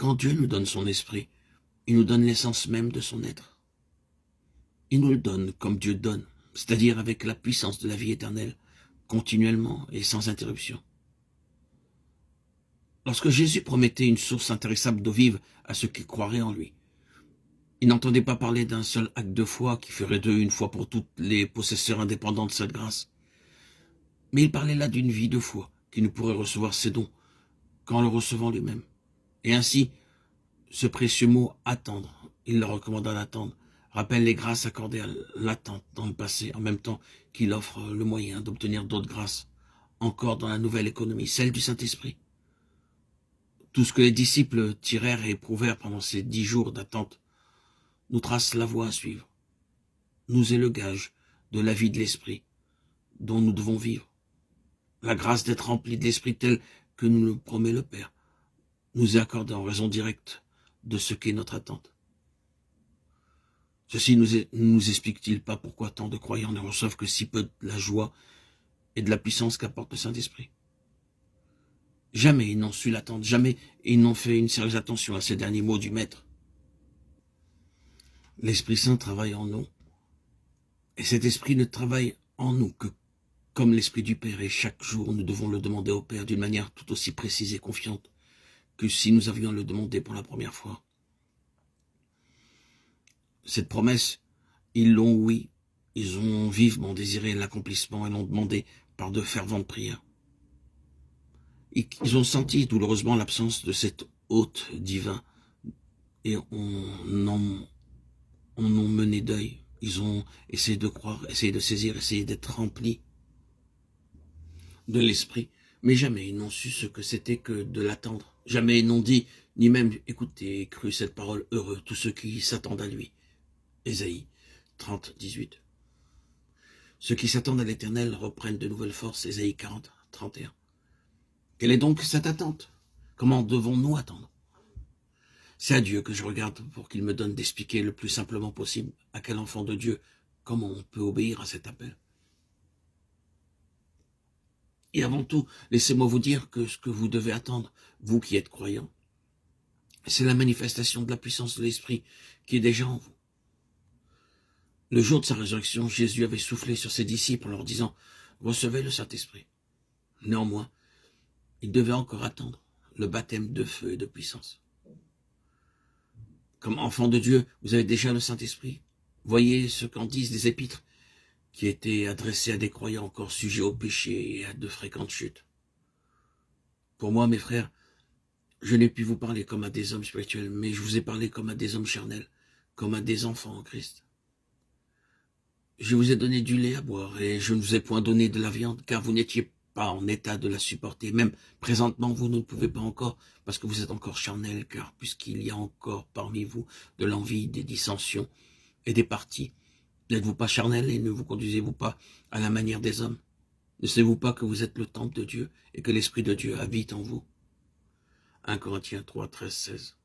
quand Dieu nous donne son esprit, il nous donne l'essence même de son être. Il nous le donne comme Dieu donne, c'est-à-dire avec la puissance de la vie éternelle, continuellement et sans interruption. Lorsque Jésus promettait une source intarissable d'eau vive à ceux qui croiraient en lui, il n'entendait pas parler d'un seul acte de foi qui ferait d'eux une fois pour toutes les possesseurs indépendants de cette grâce. Mais il parlait là d'une vie de foi qui ne pourrait recevoir ses dons qu'en le recevant lui-même. Et ainsi, ce précieux mot « attendre », il leur recommanda d'attendre, rappelle les grâces accordées à l'attente dans le passé, en même temps qu'il offre le moyen d'obtenir d'autres grâces, encore dans la nouvelle économie, celle du Saint-Esprit. Tout ce que les disciples tirèrent et éprouvèrent pendant ces 10 jours d'attente nous trace la voie à suivre, nous est le gage de la vie de l'Esprit dont nous devons vivre. La grâce d'être remplis de l'Esprit tel que nous le promet le Père nous est accordée en raison directe de ce qu'est notre attente. Ceci ne nous explique-t-il pas pourquoi tant de croyants ne reçoivent que si peu de la joie et de la puissance qu'apporte le Saint-Esprit? Jamais ils n'ont su l'attendre, jamais ils n'ont fait une sérieuse attention à ces derniers mots du Maître. L'Esprit Saint travaille en nous, et cet Esprit ne travaille en nous que comme l'Esprit du Père, et chaque jour nous devons le demander au Père d'une manière tout aussi précise et confiante que si nous avions le demandé pour la première fois. Cette promesse, ils l'ont oui, ils ont vivement désiré l'accomplissement et l'ont demandé par de ferventes prières. Ils ont senti douloureusement l'absence de cet hôte divin et on en mené deuil. Ils ont essayé de croire, essayé de saisir, essayé d'être remplis de l'esprit, mais jamais ils n'ont su ce que c'était que de l'attendre. Jamais ils n'ont dit, ni même écouté et cru cette parole, heureux tous ceux qui s'attendent à lui. Ésaïe 30, 18. Ceux qui s'attendent à l'Éternel reprennent de nouvelles forces. Ésaïe 40, 31. Quelle est donc cette attente? Comment devons-nous attendre? C'est à Dieu que je regarde pour qu'il me donne d'expliquer le plus simplement possible à quel enfant de Dieu comment on peut obéir à cet appel. Et avant tout, laissez-moi vous dire que ce que vous devez attendre, vous qui êtes croyants, c'est la manifestation de la puissance de l'Esprit qui est déjà en vous. Le jour de sa résurrection, Jésus avait soufflé sur ses disciples en leur disant « Recevez le Saint-Esprit ». Néanmoins, ils devaient encore attendre le baptême de feu et de puissance. Comme enfant de Dieu, vous avez déjà le Saint-Esprit. Voyez ce qu'en disent les épîtres qui étaient adressés à des croyants encore sujets au péché et à de fréquentes chutes. Pour moi, mes frères, je n'ai pu vous parler comme à des hommes spirituels, mais je vous ai parlé comme à des hommes charnels, comme à des enfants en Christ. Je vous ai donné du lait à boire et je ne vous ai point donné de la viande, car vous n'étiez pas en état de la supporter. Même présentement, vous ne pouvez pas encore, parce que vous êtes encore charnel, car puisqu'il y a encore parmi vous de l'envie, des dissensions et des partis, n'êtes-vous pas charnel et ne vous conduisez-vous pas à la manière des hommes? Ne savez-vous pas que vous êtes le temple de Dieu et que l'Esprit de Dieu habite en vous? 1 Corinthiens 3, 13, 16.